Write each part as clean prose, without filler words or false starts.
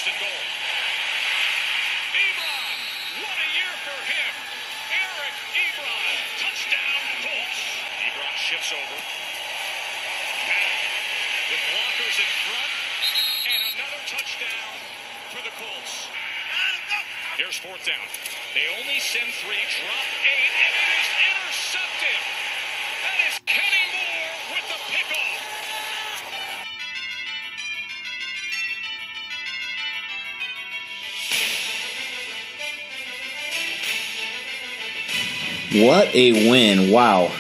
first and goal. Ebron, what a year for him. Eric Ebron, touchdown Colts. Ebron shifts over. With blockers in front, and another touchdown for the Colts. Here's fourth down. They only send 3, drop 8, and it is intercepted. That is Kenny Moore with the pickoff. What a win. Wow.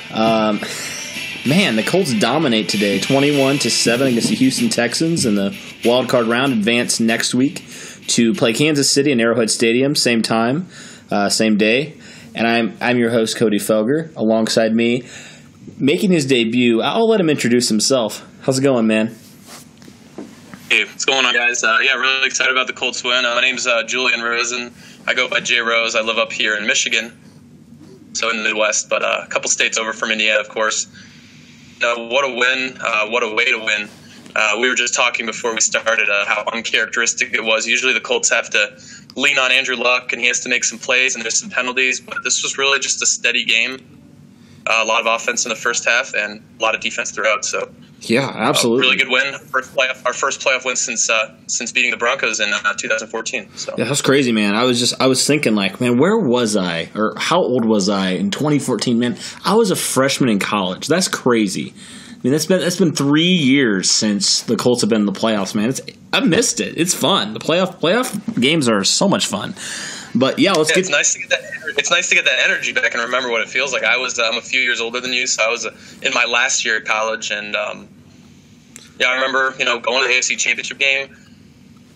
Man, the Colts dominate today, 21-7 against the Houston Texans in the wildcard round. Advance next week to play Kansas City in Arrowhead Stadium, same time, same day. And I'm your host, Cody Felger. Alongside me, making his debut, I'll let him introduce himself. How's it going, man? Hey, what's going on, guys? Really excited about the Colts win. My name's Julian Rosen. I go by J Rose. I live up here in Michigan, so in the Midwest, but a couple states over from Indiana, of course. What a win. What a way to win. We were just talking before we started how uncharacteristic it was. Usually the Colts have to lean on Andrew Luck, and he has to make some plays, and there's some penalties. But this was really just a steady game. A lot of offense in the first half and a lot of defense throughout. So yeah, absolutely. Really good win. Our first playoff win since beating the Broncos in 2014. So. Yeah, that's crazy, man. I was thinking, like, man, where was I, or how old was I in 2014? Man, I was a freshman in college. That's crazy. I mean, that's been 3 years since the Colts have been in the playoffs, man. I missed it. It's fun. The playoff games are so much fun. But yeah, It's nice to get that. It's nice to get that energy back and remember what it feels like. I'm a few years older than you, so I was in my last year at college, and I remember going to the AFC Championship game,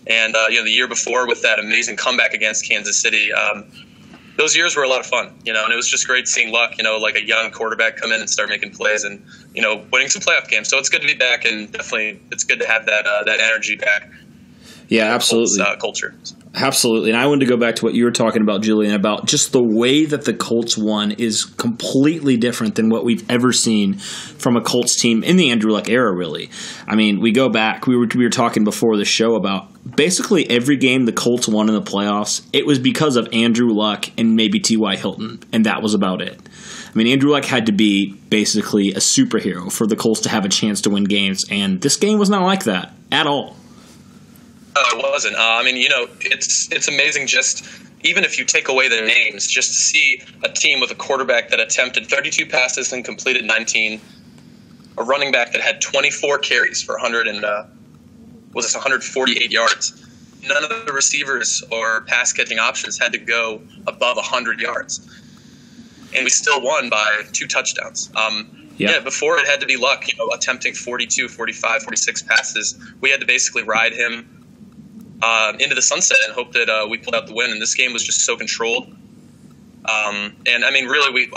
and the year before with that amazing comeback against Kansas City. Those years were a lot of fun, and it was just great seeing Luck, like a young quarterback come in and start making plays and winning some playoff games. So it's good to be back, and definitely it's good to have that energy back. Yeah, absolutely. Colts, culture. Absolutely. And I wanted to go back to what you were talking about, Julian, about just the way that the Colts won is completely different than what we've ever seen from a Colts team in the Andrew Luck era, really. I mean, we go back. We were talking before the show about basically every game the Colts won in the playoffs, it was because of Andrew Luck and maybe T.Y. Hilton, and that was about it. I mean, Andrew Luck had to be basically a superhero for the Colts to have a chance to win games, and this game was not like that at all. It wasn't. It's amazing just even if you take away their names, just to see a team with a quarterback that attempted 32 passes and completed 19, a running back that had 24 carries for 148 yards. None of the receivers or pass-catching options had to go above 100 yards. And we still won by 2 touchdowns. Before it had to be Luck, attempting 42, 45, 46 passes. We had to basically ride him into the sunset and hope that we pulled out the win. And this game was just so controlled. I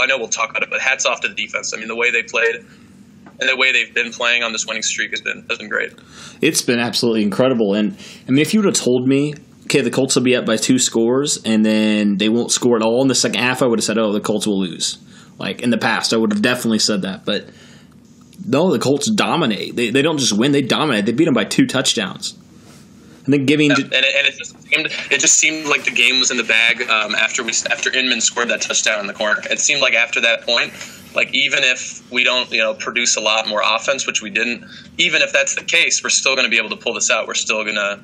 know we'll talk about it, but hats off to the defense. I mean, the way they played and the way they've been playing on this winning streak has been great. It's been absolutely incredible. And I mean, if you would have told me, okay, the Colts will be up by 2 scores and then they won't score at all in the second half, I would have said, oh, the Colts will lose. Like in the past, I would have definitely said that. But no, the Colts dominate. They don't just win; they dominate. They beat them by 2 touchdowns. And then it just seemed like the game was in the bag after Inman scored that touchdown in the corner. It seemed like after that point, like even if we don't produce a lot more offense, which we didn't, even if that's the case, we're still going to be able to pull this out. We're still going to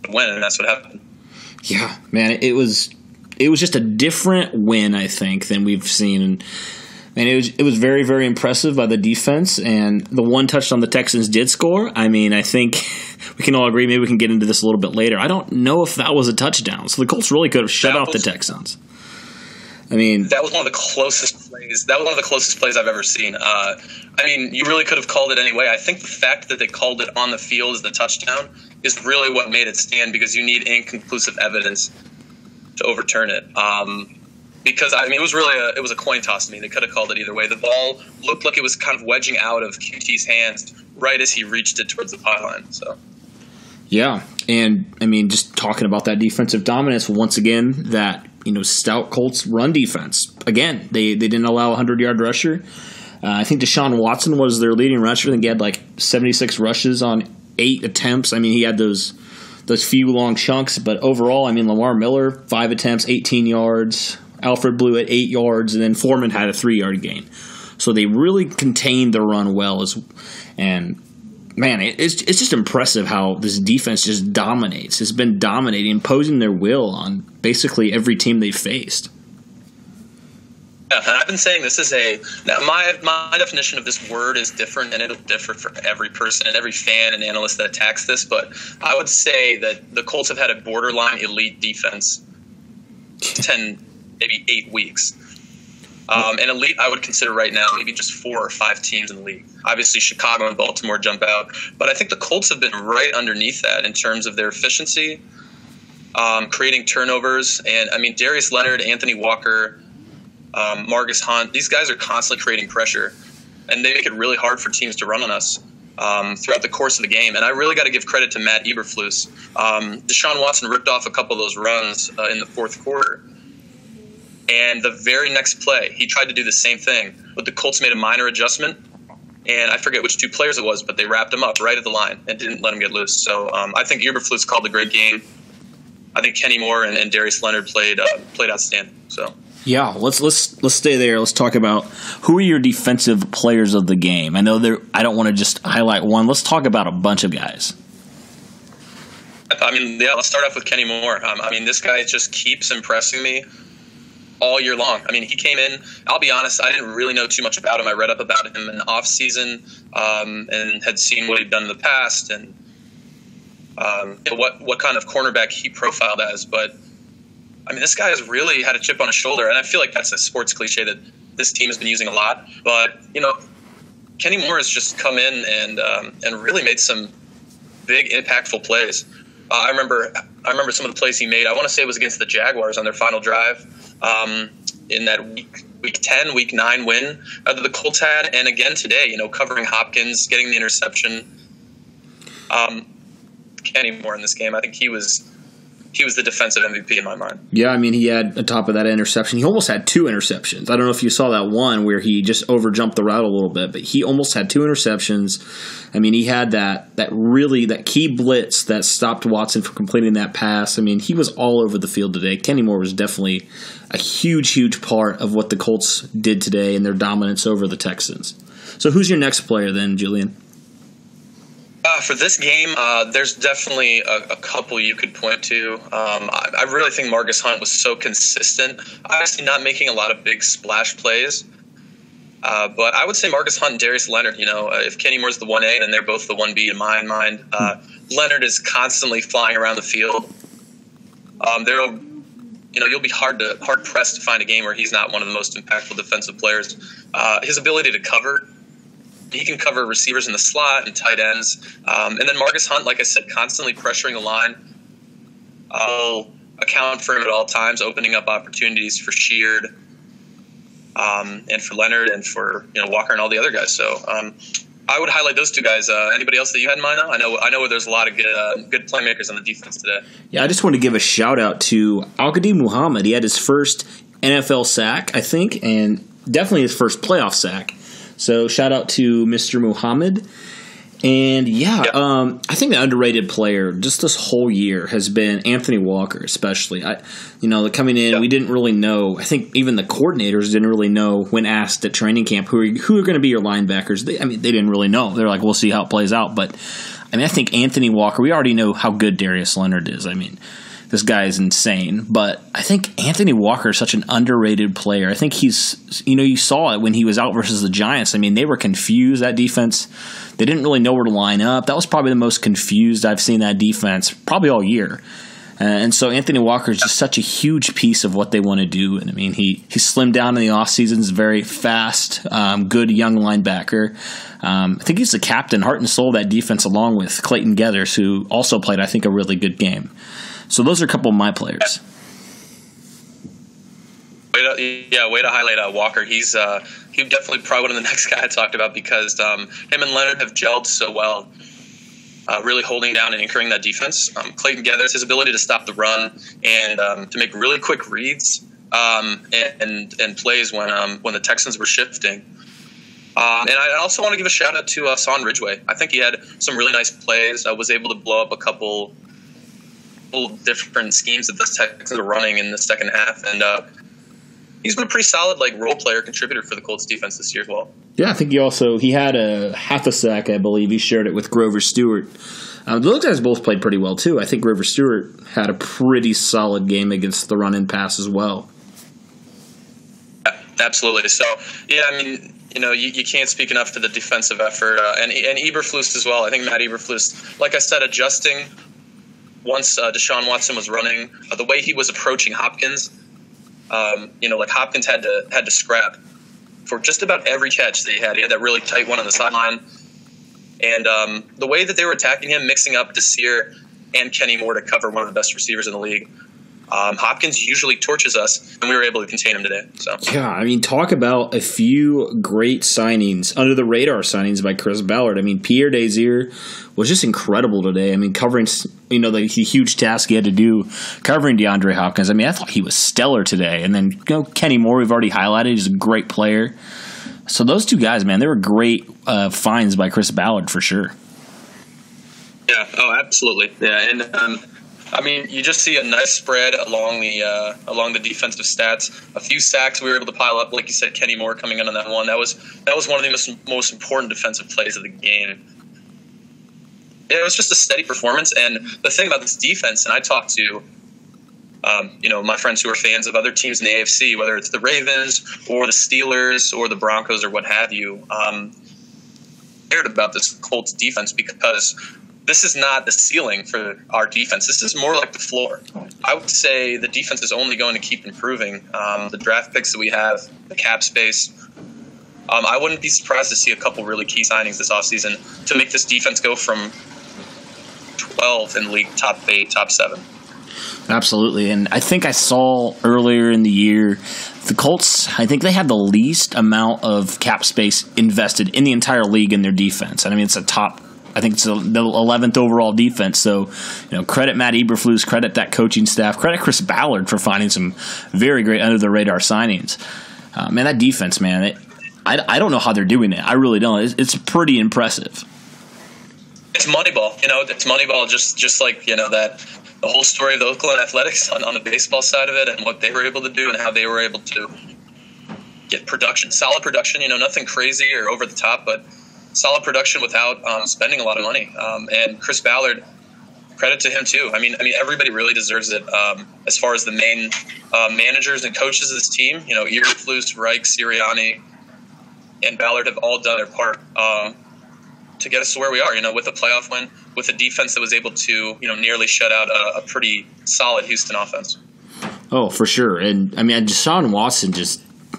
win, and that's what happened. Yeah, man, it was just a different win, I think, than we've seen. And it was very, very impressive by the defense. And the one touchdown the Texans did score, I mean, I think we can all agree, maybe we can get into this a little bit later. I don't know if that was a touchdown. So the Colts really could have shut out the Texans. I mean, that was one of the closest plays. That was one of the closest plays I've ever seen. You really could have called it anyway. I think the fact that they called it on the field as the touchdown is really what made it stand, because you need inconclusive evidence to overturn it. Because it was really it was a coin toss to me. They could have called it either way. The ball looked like it was kind of wedging out of QT's hands right as he reached it towards the pylon. So. Yeah, and I mean, just talking about that defensive dominance once again, that stout Colts run defense. Again, they didn't allow a 100-yard rusher. I think Deshaun Watson was their leading rusher. I think he had like 76 rushes on 8 attempts. I mean, he had those those few long chunks. But overall, I mean, Lamar Miller, 5 attempts, 18 yards. Alfred Blue at 8 yards, and then Foreman had a 3-yard gain. So they really contained the run well. And man, it's just impressive how this defense just dominates. It's been dominating, imposing their will on basically every team they've faced. Yeah, and I've been saying this is my definition of this word is different, and it'll differ for every person and every fan and analyst that attacks this. But I would say that the Colts have had a borderline elite defense 10, maybe 8 weeks. And elite, I would consider right now maybe just 4 or 5 teams in the league. Obviously, Chicago and Baltimore jump out. But I think the Colts have been right underneath that in terms of their efficiency, creating turnovers. And, I mean, Darius Leonard, Anthony Walker, Marcus Hunt, these guys are constantly creating pressure. And they make it really hard for teams to run on us throughout the course of the game. And I really got to give credit to Matt Eberflus. Deshaun Watson ripped off a couple of those runs in the fourth quarter. And the very next play, he tried to do the same thing, but the Colts made a minor adjustment, and I forget which 2 players it was, but they wrapped him up right at the line and didn't let him get loose. So I think Eberflus called a great game. I think Kenny Moore and Darius Leonard played outstanding. So yeah, let's stay there. Let's talk about who are your defensive players of the game. I know I don't want to just highlight one. Let's talk about a bunch of guys. I mean, yeah, let's start off with Kenny Moore. I mean, this guy just keeps impressing me all year long. I mean, he came in, I'll be honest, I didn't really know too much about him. I read up about him in the off season and had seen what he'd done in the past and what kind of cornerback he profiled as. But, I mean, this guy has really had a chip on his shoulder, and I feel like that's a sports cliche that this team has been using a lot. But, you know, Kenny Moore has just come in and really made some big, impactful plays. I remember some of the plays he made. I want to say it was against the Jaguars on their final drive. In that week 10, week 9 win that the Colts had. And again today, you know, covering Hopkins, getting the interception. Kenny Moore in this game, I think he was the defensive MVP in my mind. Yeah, I mean, he had on top of that interception. He almost had 2 interceptions. I don't know if you saw that one where he just overjumped the route a little bit, but he almost had 2 interceptions. I mean, he had that key blitz that stopped Watson from completing that pass. I mean, he was all over the field today. Kenny Moore was definitely a huge, huge part of what the Colts did today and their dominance over the Texans. So who's your next player then, Julian? For this game, there's definitely a couple you could point to. I really think Marcus Hunt was so consistent. Obviously not making a lot of big splash plays. But I would say Marcus Hunt and Darius Leonard, you know, if Kenny Moore's the 1A, then they're both the 1B in my mind. Leonard is constantly flying around the field. You'll be hard pressed to find a game where he's not one of the most impactful defensive players. His ability to cover, he can cover receivers in the slot and tight ends. And then Marcus Hunt, like I said, constantly pressuring the line. I'll account for him at all times, opening up opportunities for Sheard, and for Leonard and for Walker and all the other guys. So I would highlight those 2 guys. Anybody else that you had in mind? I know there's a lot of good playmakers on the defense today. Yeah, I just want to give a shout out to Al-Qadim Muhammad. He had his first NFL sack, I think, and definitely his first playoff sack. So shout out to Mr. Muhammad. And I think the underrated player just this whole year has been Anthony Walker, especially. Coming in, we didn't really know. I think even the coordinators didn't really know when asked at training camp who are going to be your linebackers. They didn't really know. They're like, we'll see how it plays out. But I think Anthony Walker. We already know how good Darius Leonard is. I mean, this guy is insane. But I think Anthony Walker is such an underrated player. I think he's, you saw it when he was out versus the Giants. I mean, they were confused, that defense. They didn't really know where to line up. That was probably the most confused I've seen that defense probably all year. And so Anthony Walker is just such a huge piece of what they want to do. And I mean, he slimmed down in the offseason. He's very fast, good young linebacker. I think he's the captain, heart and soul of that defense, along with Clayton Geathers, who also played, I think, a really good game. So those are a couple of my players. Way to highlight Walker. He's definitely probably one of the next guy I talked about because him and Leonard have gelled so well, really holding down and anchoring that defense. Clayton Geathers, his ability to stop the run and to make really quick reads and plays when the Texans were shifting. And I also want to give a shout out to Son Ridgeway. I think he had some really nice plays. Was able to blow up a couple couple different schemes that the Texans are running in the second half, and he's been a pretty solid role player contributor for the Colts defense this year as well. Yeah, I think he had a half a sack, I believe. He shared it with Grover Stewart. Those guys both played pretty well too. I think Grover Stewart had a pretty solid game against the run and pass as well. Yeah, absolutely. So yeah, I mean, you can't speak enough to the defensive effort and Eberflus as well. I think Matt Eberflus, like I said, adjusting once Deshaun Watson was running, the way he was approaching Hopkins. Hopkins had to scrap for just about every catch that he had. He had that really tight one on the sideline. And the way that they were attacking him, mixing up Desir and Kenny Moore to cover one of the best receivers in the league, Hopkins usually torches us, and we were able to contain him today. So yeah, I mean, talk about a few great signings, under the radar signings by Chris Ballard. I mean, Pierre Desir was just incredible today. I mean, covering the huge task he had to do covering DeAndre Hopkins. I mean, I thought he was stellar today. And then Kenny Moore, we've already highlighted, he's a great player. So those two guys, man, they were great finds by Chris Ballard for sure. Yeah, absolutely. Yeah, and I mean, you just see a nice spread along the defensive stats. A few sacks we were able to pile up, like you said. Kenny Moore coming in on that one. That was one of the most important defensive plays of the game. It was just a steady performance, and the thing about this defense, and I talked to my friends who are fans of other teams in the AFC, whether it's the Ravens or the Steelers or the Broncos or what have you, cared about this Colts defense because this is not the ceiling for our defense. This is more like the floor. I would say the defense is only going to keep improving. The draft picks that we have, the cap space, I wouldn't be surprised to see a couple really key signings this offseason to make this defense go from 12 in the league, top 8, top 7. Absolutely. And I think I saw earlier in the year, the Colts, I think they had the least amount of cap space invested in the entire league in their defense. And I mean, it's I think it's the 11th overall defense. So, credit Matt Eberflus, credit that coaching staff, credit Chris Ballard for finding some very great under-the-radar signings. Man, that defense, man, I don't know how they're doing it. I really don't. It's pretty impressive. It's Moneyball. It's Moneyball just like, that the whole story of the Oakland Athletics on the baseball side of it and what they were able to do and how they were able to get production, solid production, nothing crazy or over the top, but solid production without spending a lot of money. And Chris Ballard, credit to him too. I mean, everybody really deserves it. As far as the main managers and coaches of this team, Eberflus, Reich, Sirianni, and Ballard have all done their part to get us to where we are. With a playoff win, with a defense that was able to, nearly shut out a pretty solid Houston offense. Oh, for sure. And I mean, Deshaun Watson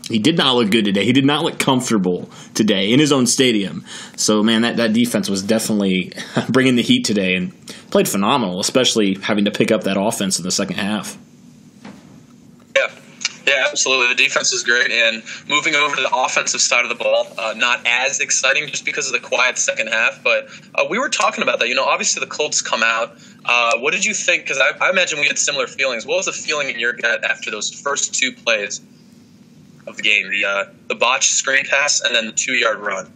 he did not look good today. He did not look comfortable today in his own stadium. So, man, that defense was definitely bringing the heat today and played phenomenal, especially having to pick up that offense in the second half. Yeah, absolutely. The defense was great. And moving over to the offensive side of the ball, not as exciting just because of the quiet second half. But we were talking about that. Obviously the Colts come out. What did you think? Because I imagine we had similar feelings. What was the feeling in your gut after those first two plays of the game, the botched screen pass and then the 2-yard run?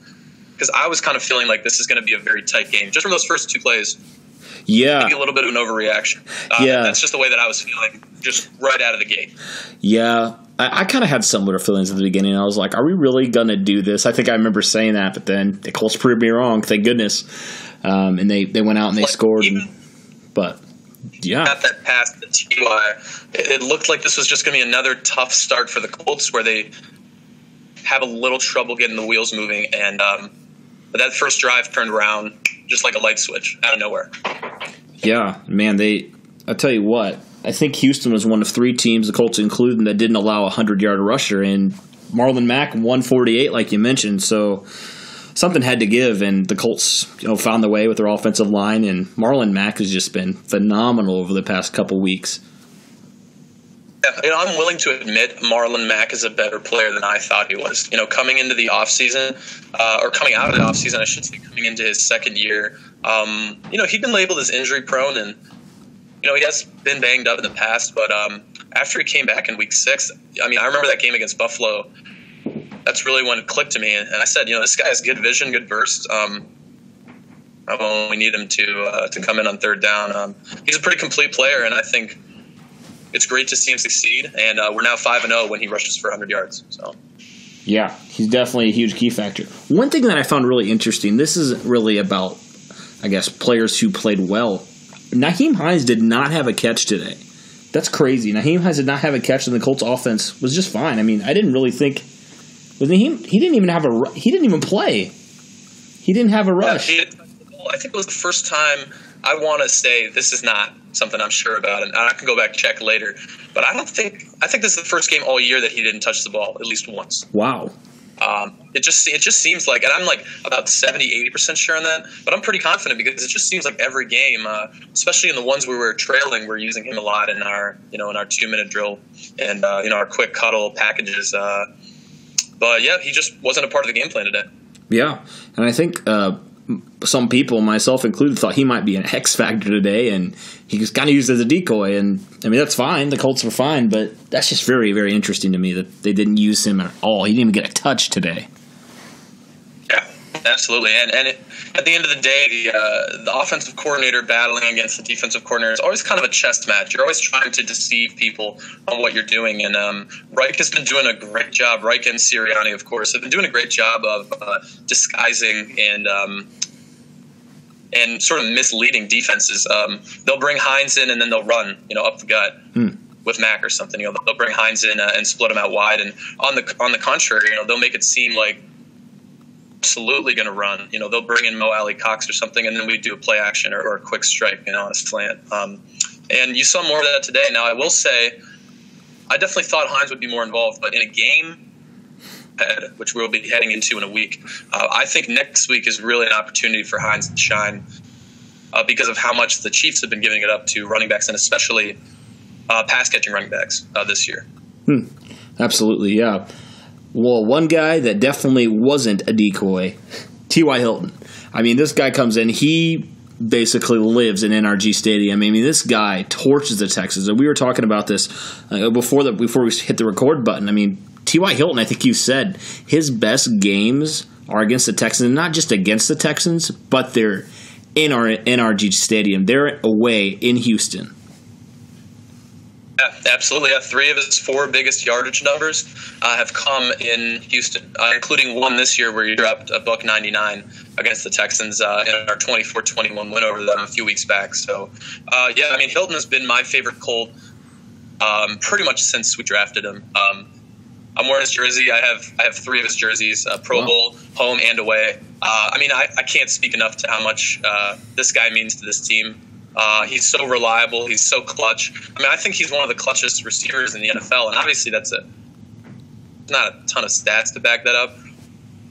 Because I was kind of feeling like this is going to be a very tight game just from those first two plays. Yeah, maybe a little bit of an overreaction. That's just the way that I was feeling, just right out of the gate. Yeah, I kind of had similar feelings at the beginning. I was like, "Are we really going to do this?" I think I remember saying that, but then the Colts proved me wrong. Thank goodness. And they went out and they scored. But yeah, got that pass to T.Y. It looked like this was just going to be another tough start for the Colts, where they have a little trouble getting the wheels moving, and but that first drive turned around just like a light switch out of nowhere. Yeah, man, I'll tell you what, I think Houston was one of 3 teams, the Colts included, that didn't allow a 100-yard rusher, and Marlon Mack 148, like you mentioned, so something had to give, and the Colts found the way with their offensive line, and Marlon Mack has just been phenomenal over the past couple weeks. Yeah, I'm willing to admit Marlon Mack is a better player than I thought he was. Coming into the offseason, or coming out of the offseason, I should say, coming into his second year, he'd been labeled as injury prone, and he has been banged up in the past. But after he came back in week 6, I remember that game against Buffalo. That's really when it clicked to me, and I said, this guy has good vision, good burst. when we need him to come in on third down. He's a pretty complete player, and I think it's great to see him succeed. And we're now 5-0 when he rushes for 100 yards. So. Yeah, he's definitely a huge key factor. One thing that I found really interesting, this isn't really about, I guess, players who played well. Nyheim Hines did not have a catch today. That's crazy. Nyheim Hines did not have a catch, and the Colts offense was just fine. I mean, I didn't really think he didn't even play. He didn't have a rush. Yeah, I think it was the first time. I want to say this is not something I'm sure about, and I can go back and check later. But I think this is the first game all year that he didn't touch the ball at least once. Wow. It just seems like, and I'm like about 70-80% sure on that, but I'm pretty confident because it just seems like every game, especially in the ones where we're trailing, we're using him a lot in our 2-minute drill and our quick cuddle packages. But yeah, he just wasn't a part of the game plan today. Yeah, and I think some people, myself included, thought he might be an X factor today, and he was kind of used as a decoy. And I mean, that's fine. The Colts were fine, but that's just very, very interesting to me that they didn't use him at all. He didn't even get a touch today. Yeah, absolutely. And at the end of the day, the offensive coordinator battling against the defensive coordinator is always kind of a chess match. You're always trying to deceive people on what you're doing. And Reich has been doing a great job. Reich and Sirianni, of course, have been doing a great job of disguising and sort of misleading defenses. They'll bring Hines in and then they'll run, up the gut with Mack or something. They'll bring Hines in and split him out wide. And on the contrary, they'll make it seem like absolutely going to run. They'll bring in Mo Alley Cox or something, and then we do a play action or a quick strike, on a slant. And you saw more of that today. Now, I will say, I definitely thought Hines would be more involved, but in a game which we'll be heading into in a week, I think next week is really an opportunity for Hines to shine because of how much the Chiefs have been giving it up to running backs, and especially pass-catching running backs this year. Absolutely, yeah. Well, one guy that definitely wasn't a decoy, T.Y. Hilton. I mean, this guy comes in, he basically lives in NRG Stadium. I mean, this guy torches the Texans. And we were talking about this before we hit the record button. I mean, T.Y. Hilton, I think you said, his best games are against the Texans, and not just against the Texans, but they're in our NRG Stadium. They're away in Houston. Yeah, absolutely. 3 of his 4 biggest yardage numbers have come in Houston, including one this year where he dropped a $1.99 against the Texans in our 24-21 win over them a few weeks back. So, Hilton has been my favorite Colt pretty much since we drafted him. I'm wearing his jersey. I have 3 of his jerseys, Pro Bowl, home and away. I can't speak enough to how much this guy means to this team. He's so reliable. He's so clutch. I think he's one of the clutchest receivers in the NFL, and obviously that's not a ton of stats to back that up.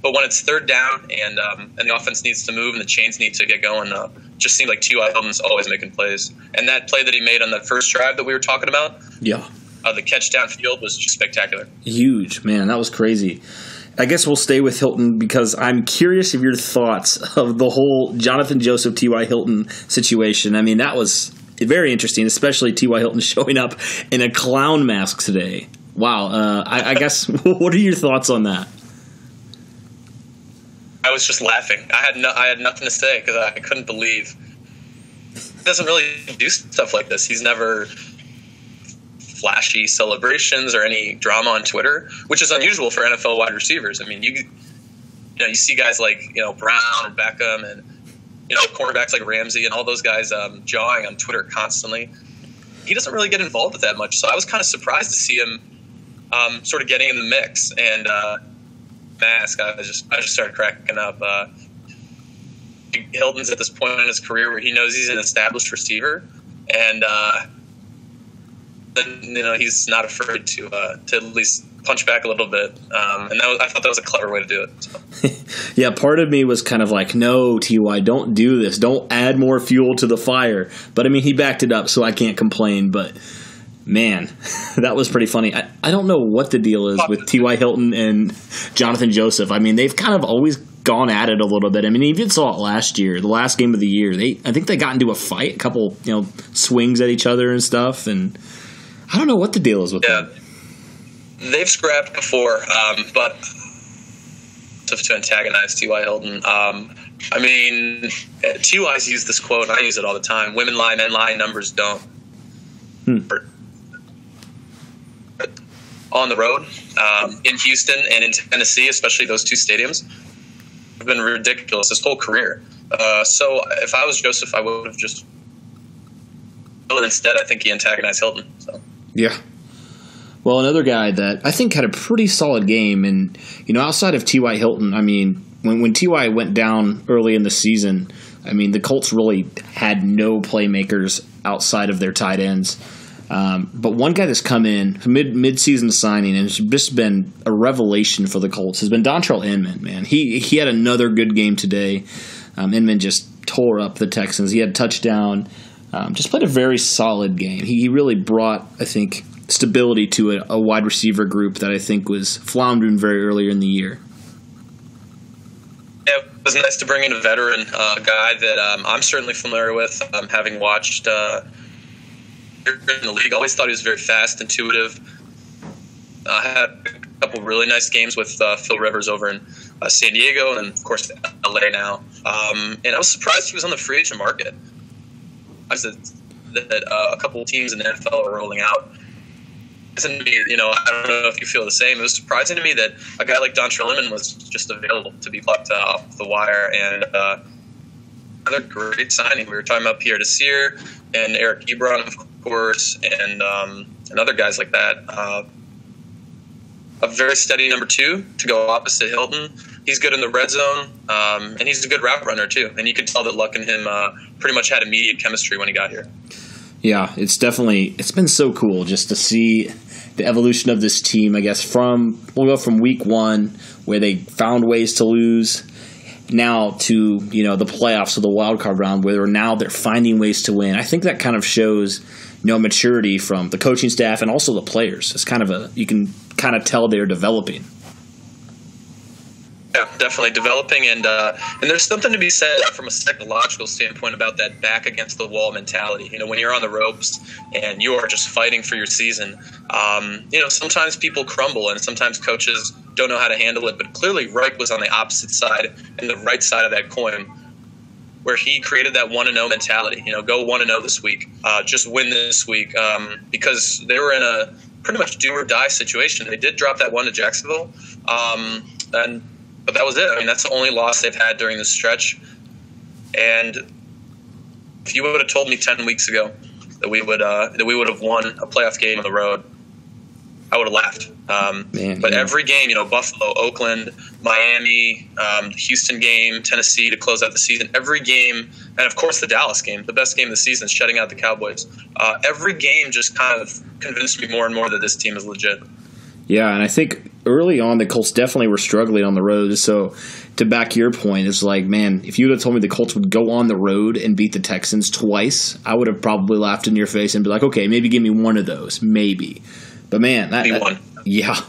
But when it's third down and the offense needs to move and the chains need to get going, just seems like T.Y. Hilton's always making plays. And that play that he made on that first drive that we were talking about, the catch downfield was just spectacular. Huge, man. That was crazy. I guess we'll stay with Hilton because I'm curious of your thoughts of the whole Jonathan Joseph, T.Y. Hilton situation. I mean, that was very interesting, especially T.Y. Hilton showing up in a clown mask today. Wow. I guess, what are your thoughts on that? I was just laughing. I had nothing to say because I couldn't believe. He doesn't really do stuff like this. He's never flashy celebrations or any drama on Twitter, which is unusual for NFL wide receivers. I mean, you see guys like Brown or Beckham and cornerbacks like Ramsey and all those guys jawing on Twitter constantly. He doesn't really get involved with that much, so I was kind of surprised to see him sort of getting in the mix. And mask, I just started cracking up. Hilton's at this point in his career where he knows he's an established receiver, and then he's not afraid to at least punch back a little bit, and I thought that was a clever way to do it. So. Yeah, part of me was kind of like, no, T.Y., don't do this. Don't add more fuel to the fire. But, he backed it up, so I can't complain. But, man, that was pretty funny. I don't know what the deal is with T.Y. Hilton and Jonathan Joseph. They've kind of always gone at it a little bit. You even saw it last year, the last game of the year. I think they got into a fight, a couple, swings at each other and stuff, and I don't know what the deal is with them. They've scrapped before, but Joseph to antagonize T.Y. Hilton. I mean, T.Y.'s used this quote, and I use it all the time: "Women lie, men lie, numbers don't." On the road, in Houston and in Tennessee, especially those two stadiums, have been ridiculous his whole career. So if I was Joseph, I would have just. But instead, I think he antagonized Hilton. So. Yeah. Well, another guy that I think had a pretty solid game, and outside of T.Y. Hilton, I mean, when T.Y. went down early in the season, I mean, the Colts really had no playmakers outside of their tight ends. But one guy that's come in, mid-season signing, and it's just been a revelation for the Colts, has been Dontrell Inman, man. He had another good game today. Inman just tore up the Texans. He had a touchdown. Just played a very solid game. He really brought, I think, stability to a wide receiver group that I think was floundering very earlier in the year. Yeah, it was nice to bring in a veteran guy that I'm certainly familiar with, having watched in the league. Always thought he was very fast, intuitive. Had a couple really nice games with Phil Rivers over in San Diego and, of course, LA now. And I was surprised he was on the free agent market. That a couple of teams in the NFL are rolling out. I don't know if you feel the same. It was surprising to me that a guy like Dontrell Inman was just available to be plucked off the wire. And another great signing. We were talking about Pierre Desir and Eric Ebron, of course, and other guys like that. A very steady number 2 to go opposite Hilton. He's good in the red zone, and he's a good route runner too. And you can tell that Luck and him pretty much had immediate chemistry when he got here. Yeah, it's been so cool just to see the evolution of this team. I guess we'll go from week 1 where they found ways to lose, now to the playoffs or the wild card round where they're finding ways to win. I think that kind of shows maturity from the coaching staff and also the players. It's you can kind of tell they're developing. Yeah, definitely developing, and there's something to be said from a psychological standpoint about that back against the wall mentality. When you're on the ropes and you are just fighting for your season, sometimes people crumble and sometimes coaches don't know how to handle it. But clearly, Reich was on the opposite side and the right side of that coin, where he created that 1-0 mentality. Go 1-0 this week, just win this week, because they were in a pretty much do or die situation. They did drop that one to Jacksonville, but that was it. I mean, that's the only loss they've had during this stretch. And if you would have told me 10 weeks ago that we would have won a playoff game on the road, I would have laughed. Every game, Buffalo, Oakland, Miami, Houston game, Tennessee to close out the season, every game, and of course the Dallas game, the best game of the season, shutting out the Cowboys. Every game just kind of convinced me more and more that this team is legit. Yeah, and I think early on the Colts definitely were struggling on the road. So to back your point, it's like, man, if you would have told me the Colts would go on the road and beat the Texans twice, I would have probably laughed in your face and be like, okay, maybe give me one of those, maybe. But man, yeah,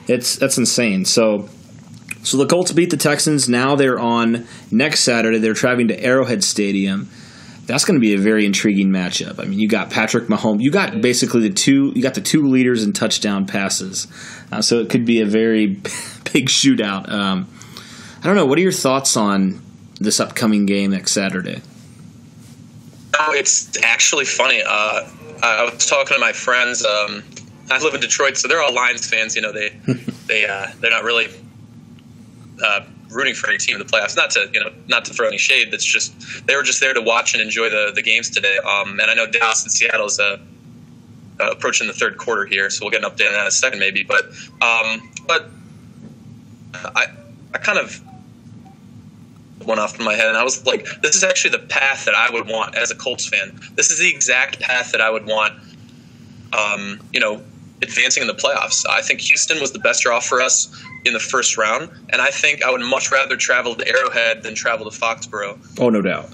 that's insane. So the Colts beat the Texans. Now they're on next Saturday. They're traveling to Arrowhead Stadium. That's going to be a very intriguing matchup. I mean, you got Patrick Mahomes. You got basically the two leaders in touchdown passes. So it could be a very big shootout. I don't know. What are your thoughts on this upcoming game next Saturday? Oh, it's actually funny. I was talking to my friends. I live in Detroit, so they're all Lions fans. They're not really rooting for any team in the playoffs. Not to throw any shade. That's just they were just there to watch and enjoy the games today. And I know Dallas and Seattle is approaching the third quarter here, so we'll get an update on that in a second, maybe. But I kind of went off in my head, and I was like, this is actually the path that I would want as a Colts fan. This is the exact path that I would want. Advancing in the playoffs. I think Houston was the best draw for us in the first round, and I think I would much rather travel to Arrowhead than travel to Foxborough. Oh, no doubt.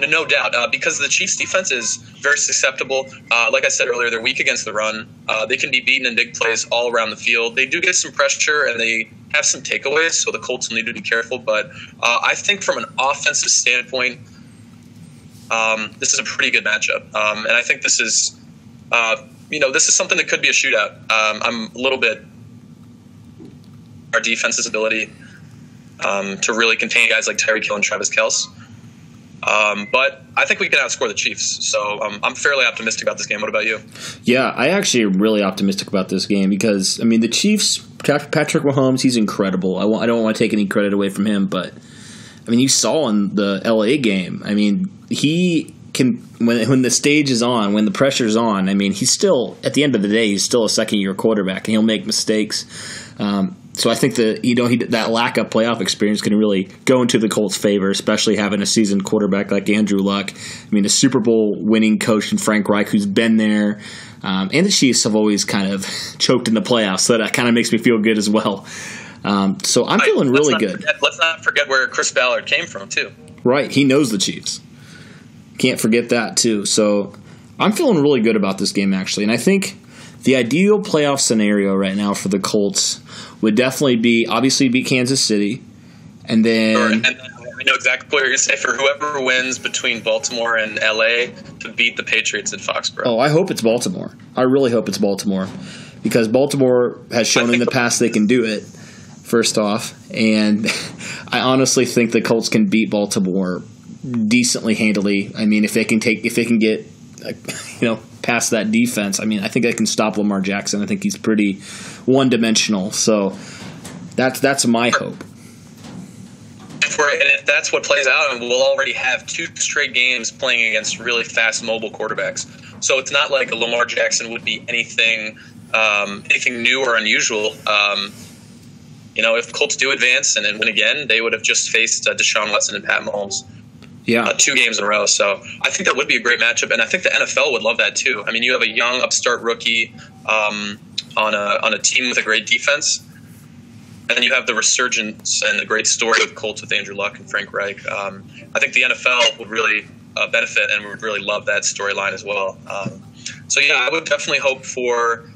No doubt, because the Chiefs' defense is very susceptible. Like I said earlier, they're weak against the run. They can be beaten in big plays all around the field. They do get some pressure, and they have some takeaways, so the Colts will need to be careful. But I think from an offensive standpoint, this is a pretty good matchup. And I think this is this is something that could be a shootout. I'm a little bit our defense's ability to really contain guys like Tyreek Hill and Travis Kelce. But I think we can outscore the Chiefs. So I'm fairly optimistic about this game. What about you? Yeah, I actually am really optimistic about this game because, I mean, the Chiefs, Patrick Mahomes, he's incredible. I don't want to take any credit away from him, but, I mean, you saw in the LA game, I mean, he can, when the stage is on, when the pressure's on, I mean, he's still, at the end of the day, he's still a second-year quarterback, and he'll make mistakes. So I think that lack of playoff experience can really go into the Colts' favor, especially having a seasoned quarterback like Andrew Luck. I mean, a Super Bowl winning coach in Frank Reich who's been there. And the Chiefs have always kind of choked in the playoffs, so that kind of makes me feel good as well. So I'm feeling really good. Let's not forget where Chris Ballard came from, too. Right. He knows the Chiefs. Can't forget that, too. So I'm feeling really good about this game, actually. And I think the ideal playoff scenario right now for the Colts would definitely be, obviously, beat Kansas City. And then... Sure. And we know exactly what you're going to say. For whoever wins between Baltimore and L.A. to beat the Patriots in Foxborough. Oh, I hope it's Baltimore. I really hope it's Baltimore. Because Baltimore has shown in the past they can do it, first off. And I honestly think the Colts can beat Baltimore decently handily. I mean, if they can get past that defense, I mean, I think they can stop Lamar Jackson. I think he's pretty one-dimensional. So that's my hope. And if that's what plays out, and we'll already have 2 straight games playing against really fast mobile quarterbacks. So it's not like a Lamar Jackson would be anything new or unusual. If the Colts do advance and then win again, they would have just faced Deshaun Watson and Pat Mahomes. Yeah, 2 games in a row. So I think that would be a great matchup, and I think the NFL would love that too. I mean, you have a young upstart rookie on a team with a great defense, and then you have the resurgence and the great story of Colts with Andrew Luck and Frank Reich. I think the NFL would really benefit and would really love that storyline as well. So yeah, I would definitely hope for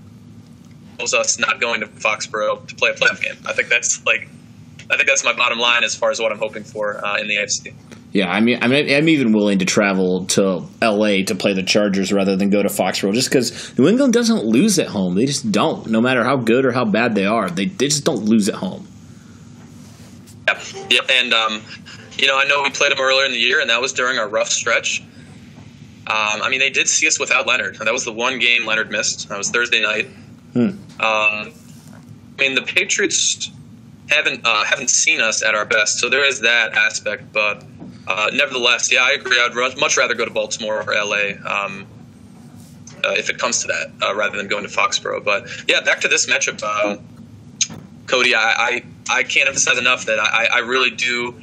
us not going to Foxborough to play a playoff game. I think that's my bottom line as far as what I'm hoping for in the AFC. Yeah, I mean, I'm even willing to travel to L.A. to play the Chargers rather than go to Foxborough, just because New England doesn't lose at home. They just don't. No matter how good or how bad they are, they just don't lose at home. Yep. And I know we played them earlier in the year, and that was during our rough stretch. I mean, they did see us without Leonard. That was the one game Leonard missed. That was Thursday night. I mean, the Patriots haven't seen us at our best, so there is that aspect. But nevertheless, yeah, I agree. I'd much rather go to Baltimore or LA if it comes to that, rather than going to Foxborough. But yeah, back to this matchup, Cody. I can't emphasize enough that I really do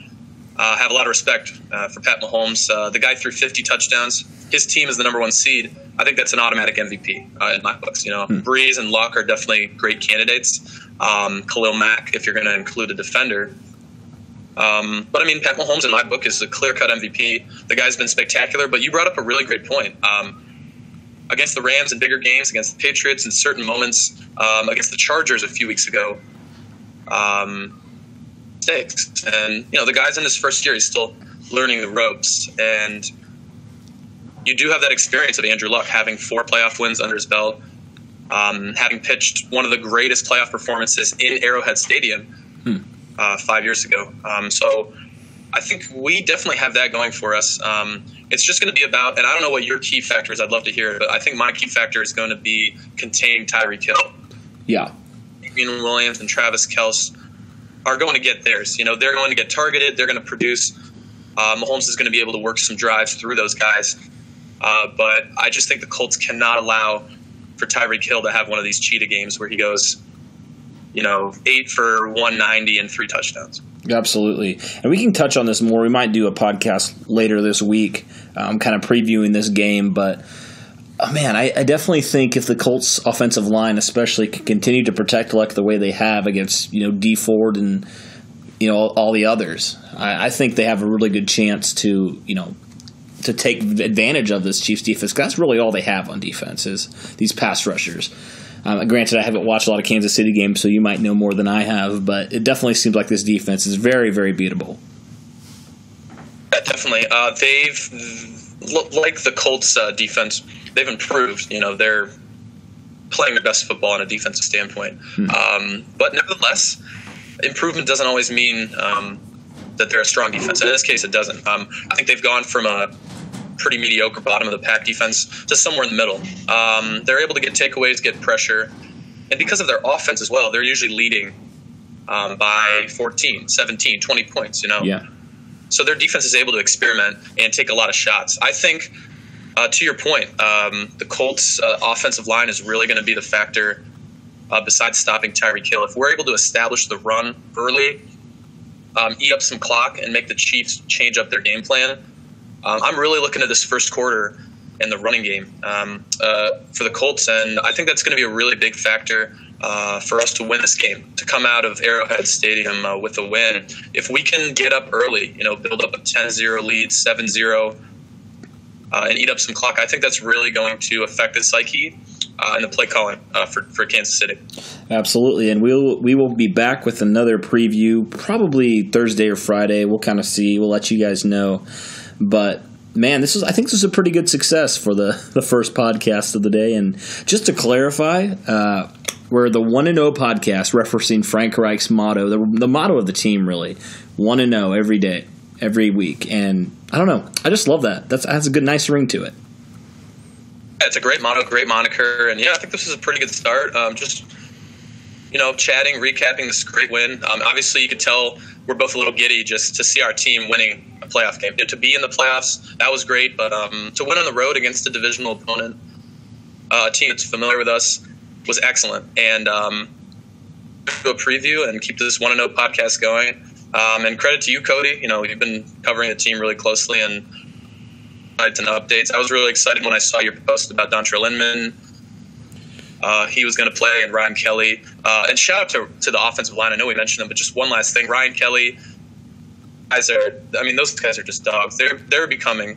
have a lot of respect for Pat Mahomes. The guy threw 50 touchdowns. His team is the number 1 seed. I think that's an automatic MVP in my books. Breeze and Luck are definitely great candidates. Khalil Mack, if you're going to include a defender. But I mean, Pat Mahomes in my book is a clear-cut MVP. The guy's been spectacular. But you brought up a really great point. Against the Rams in bigger games, against the Patriots in certain moments, against the Chargers a few weeks ago, mistakes. And the guy's in his first year. He's still learning the ropes, and you do have that experience of Andrew Luck having 4 playoff wins under his belt, having pitched one of the greatest playoff performances in Arrowhead Stadium 5 years ago. So I think we definitely have that going for us. It's just going to be about, and I don't know what your key factor is, I'd love to hear it, but I think my key factor is going to be containing Tyreek Hill. Yeah. Damien Williams and Travis Kelce are going to get theirs. They're going to get targeted. They're going to produce. Mahomes is going to be able to work some drives through those guys. But I just think the Colts cannot allow for Tyreek Hill to have one of these cheetah games where he goes, 8 for 190 and 3 touchdowns. Absolutely. And we can touch on this more. We might do a podcast later this week kind of previewing this game. But, man, I definitely think if the Colts offensive line especially can continue to protect Luck the way they have against, Dee Ford and, all the others, I think they have a really good chance to take advantage of this Chiefs defense. That's really all they have on defense is these pass rushers. Granted, I haven't watched a lot of Kansas City games, so you might know more than I have, but it definitely seems like this defense is very, very beatable. Yeah, definitely. They've, like the Colts defense, they've improved. They're playing their best football on a defensive standpoint. But nevertheless, improvement doesn't always mean that they're a strong defense. In this case, it doesn't. I think they've gone from a pretty mediocre bottom of the pack defense to somewhere in the middle. They're able to get takeaways, get pressure, and because of their offense as well, they're usually leading by 14, 17, 20 points, Yeah. So their defense is able to experiment and take a lot of shots. I think, to your point, the Colts' offensive line is really going to be the factor besides stopping Tyreek Hill. If we're able to establish the run early, eat up some clock, and make the Chiefs change up their game plan, I'm really looking at this first quarter and the running game for the Colts, and I think that's going to be a really big factor for us to win this game, to come out of Arrowhead Stadium with a win. If we can get up early, build up a 10-0 lead, 7-0, and eat up some clock, I think that's really going to affect the psyche and the play calling for Kansas City. Absolutely, and we will be back with another preview probably Thursday or Friday. We'll kind of see. We'll let you guys know. But man, I think this is a pretty good success for the first podcast of the day. And just to clarify, we're the 1-0 podcast, referencing Frank Reich's motto, the motto of the team, really, 1-0 every day, every week. And I don't know, I just love that. That has a good, nice ring to it. It's a great motto, great moniker, and I think this is a pretty good start. Just chatting, recapping this great win. Obviously, you could tell we're both a little giddy just to see our team winning a playoff game. To be in the playoffs, that was great, but to win on the road against a divisional opponent, a team that's familiar with us, was excellent. And do a preview and keep this 1-0 podcast going. And credit to you, Cody. You've been covering the team really closely and and updates. I was really excited when I saw your post about Dontre Lindman. He was going to play, and Ryan Kelly. And shout out to the offensive line. I know we mentioned them, but just one last thing. Ryan Kelly, those guys are just dogs. They're becoming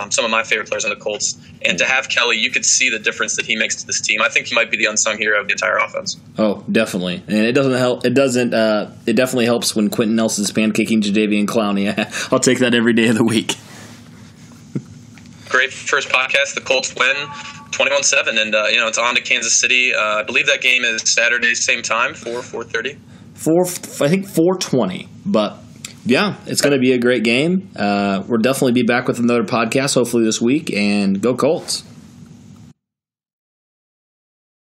some of my favorite players on the Colts. And to have Kelly, you could see the difference that he makes to this team. I think he might be the unsung hero of the entire offense. Oh, definitely. And it doesn't help. It definitely helps when Quentin Nelson's pancaking Jadeveon Clowney. I'll take that every day of the week. Great first podcast. The Colts win 21-7, and it's on to Kansas City. I believe that game is Saturday, same time, 4:30. I think 4:20. But yeah, it's going to be a great game. We'll definitely be back with another podcast hopefully this week, and go Colts.